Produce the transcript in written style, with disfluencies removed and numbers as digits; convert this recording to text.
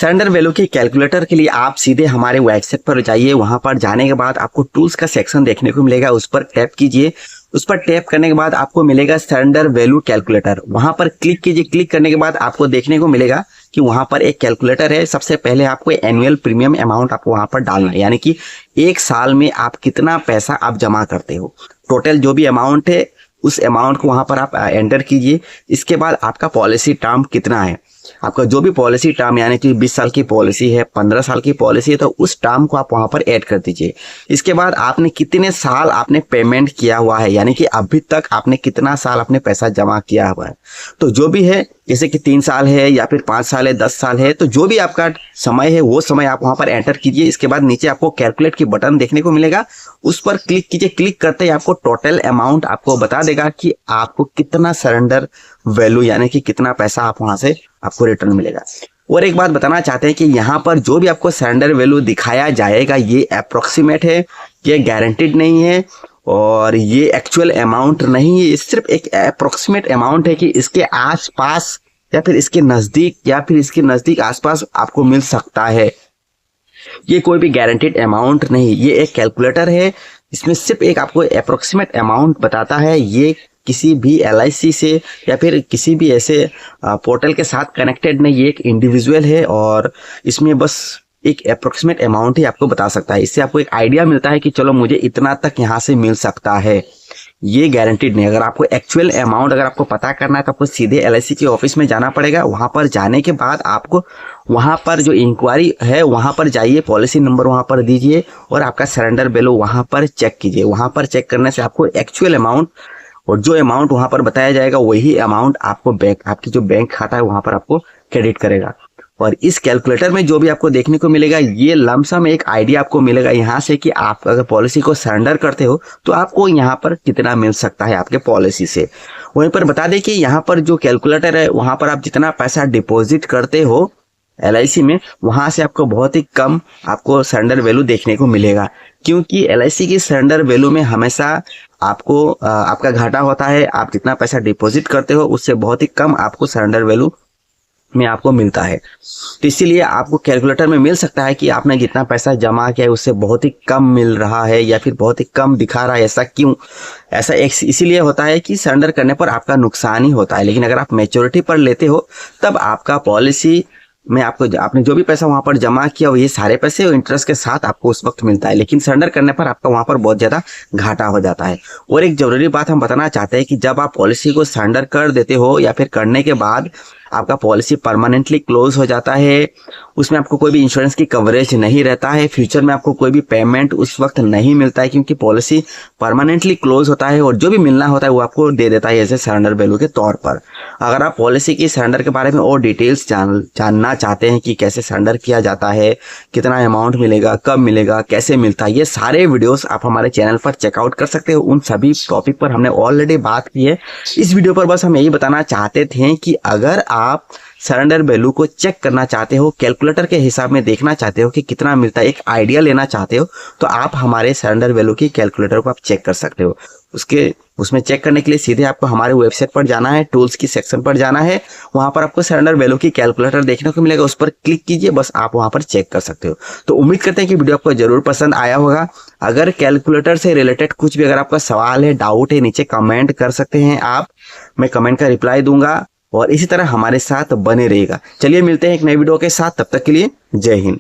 Surrender value के calculator के लिए आप सीधे हमारे वेबसाइट पर जाइए। वहां पर जाने के बाद आपको टूल्स का सेक्शन देखने को मिलेगा, उस पर टैप कीजिए। उस पर टैप करने के बाद आपको मिलेगा सरेंडर वैल्यू कैलकुलेटर। वहां पर क्लिक कीजिए। क्लिक करने के बाद आपको देखने को मिलेगा कि वहां पर एक कैलकुलेटर है। सबसे पहले आपको एनुअल प्रीमियम अमाउंट आपको वहां पर डालना है, यानी कि एक साल में आप कितना पैसा आप जमा करते हो। टोटल जो भी अमाउंट है उस अमाउंट को वहां पर आप एंटर कीजिए। इसके बाद आपका पॉलिसी टर्म कितना है, आपका जो भी पॉलिसी टर्म यानी कि 20 साल की पॉलिसी है, 15 साल की पॉलिसी है, तो उस टर्म को आप वहां पर ऐड कर दीजिए। इसके बाद आपने कितने साल आपने पेमेंट किया हुआ है, यानी कि अभी तक आपने कितना साल आपने पैसा जमा किया हुआ है। तो जो भी है, जैसे कि 3 साल है या फिर 5 साल है, 10 साल है, तो जो भी आपका समय है वो समय आप वहां पर एंटर कीजिए। इसके बाद नीचे आपको कैलकुलेट की बटन देखने को मिलेगा, उस पर क्लिक कीजिए। क्लिक करते ही आपको टोटल अमाउंट आपको बता देगा कि आपको कितना सरेंडर वैल्यू यानी कि कितना पैसा आप वहां से आपको रिटर्न मिलेगा। और एक बात बताना चाहते हैं कि यहाँ पर जो भी आपको सरेंडर वैल्यू दिखाया जाएगा ये अप्रोक्सीमेट है, ये गारंटीड नहीं है और ये एक्चुअल अमाउंट नहीं है। ये सिर्फ एक अप्रोक्सीमेट अमाउंट है कि इसके आसपास या फिर इसके नजदीक आसपास आपको मिल सकता है। ये कोई भी गारंटीड अमाउंट नहीं, ये एक कैलकुलेटर है। इसमें सिर्फ एक आपको अप्रोक्सीमेट अमाउंट बताता है। ये किसी भी LIC से या फिर किसी भी ऐसे पोर्टल के साथ कनेक्टेड नहीं, ये एक इंडिविजुअल है और इसमें बस एक अप्रोक्सीमेट अमाउंट ही आपको बता सकता है। इससे आपको एक आइडिया मिलता है कि चलो मुझे इतना तक यहाँ से मिल सकता है। ये गारंटीड नहीं। अगर आपको एक्चुअल अमाउंट अगर आपको पता करना है तो आपको सीधे LIC के ऑफिस में जाना पड़ेगा। वहां पर जाने के बाद आपको वहां पर जो इंक्वायरी है वहां पर जाइए, पॉलिसी नंबर वहां पर दीजिए और आपका सरेंडर वैल्यू वहां पर चेक कीजिए। वहां पर चेक करने से आपको एक्चुअल अमाउंट और जो अमाउंट वहां पर बताया जाएगा वही अमाउंट आपको आपकी जो बैंक खाता है वहां पर आपको क्रेडिट करेगा। और इस कैलकुलेटर में जो भी आपको देखने को मिलेगा ये लमसम एक आइडिया आपको मिलेगा यहाँ से कि आप अगर पॉलिसी को सरेंडर करते हो तो आपको यहाँ पर कितना मिल सकता है आपके पॉलिसी से। वहीं पर बता दें कि यहाँ पर जो कैलकुलेटर है वहां पर आप जितना पैसा डिपॉजिट करते हो LIC में, वहां से आपको बहुत ही कम आपको सरेंडर वैल्यू देखने को मिलेगा, क्योंकि LIC की सरेंडर वैल्यू में हमेशा आपको आपका घाटा होता है। आप जितना पैसा डिपॉजिट करते हो उससे बहुत ही कम आपको सरेंडर वैल्यू में आपको मिलता है। तो इसीलिए आपको कैलकुलेटर में मिल सकता है कि आपने जितना पैसा जमा किया है उससे बहुत ही कम मिल रहा है या फिर बहुत ही कम दिखा रहा है। ऐसा क्यों? ऐसा इसीलिए होता है कि सरेंडर करने पर आपका नुकसान ही होता है, लेकिन अगर आप मैच्योरिटी पर लेते हो तब आपका पॉलिसी में आपको आपने जो भी पैसा वहां पर जमा किया वो ये सारे पैसे इंटरेस्ट के साथ आपको उस वक्त मिलता है। लेकिन सरेंडर करने पर आपका वहां पर बहुत ज्यादा घाटा हो जाता है। और एक जरूरी बात हम बताना चाहते हैं कि जब आप पॉलिसी को सरेंडर कर देते हो या फिर करने के बाद आपका पॉलिसी परमानेंटली क्लोज हो जाता है, उसमें आपको कोई भी इंश्योरेंस की कवरेज नहीं रहता है, फ्यूचर में आपको कोई भी पेमेंट उस वक्त नहीं मिलता है, क्योंकि पॉलिसी परमानेंटली क्लोज होता है और जो भी मिलना होता है वो आपको दे देता है एज ए सरेंडर वैल्यू के तौर पर। अगर आप पॉलिसी की सरेंडर के बारे में और डिटेल्स जानना चाहते हैं कि कैसे सरेंडर किया जाता है, कितना अमाउंट मिलेगा, कब मिलेगा, कैसे मिलता है, ये सारे वीडियोस आप हमारे चैनल पर चेकआउट कर सकते हो। उन सभी टॉपिक पर हमने ऑलरेडी बात की है। इस वीडियो पर बस हम यही बताना चाहते थे कि अगर आप सरेंडर वैल्यू को चेक करना चाहते हो, कैलकुलेटर के हिसाब में देखना चाहते हो कि कितना मिलता है, एक आइडिया लेना चाहते हो, तो आप हमारे सरेंडर वैल्यू की कैलकुलेटर को आप चेक कर सकते हो। उसमें चेक करने के लिए सीधे आपको हमारे वेबसाइट पर जाना है, टूल्स की सेक्शन पर जाना है। वहां पर आपको सरेंडर वैल्यू की कैलकुलेटर देखने को मिलेगा, उस पर क्लिक कीजिए, बस आप वहां पर चेक कर सकते हो। तो उम्मीद करते हैं कि वीडियो आपको जरूर पसंद आया होगा। अगर कैलकुलेटर से रिलेटेड कुछ भी अगर आपका सवाल है, डाउट है, नीचे कमेंट कर सकते हैं आप, मैं कमेंट का रिप्लाई दूंगा और इसी तरह हमारे साथ बने रहेगा। चलिए मिलते हैं एक नई वीडियो के साथ, तब तक के लिए जय हिंद।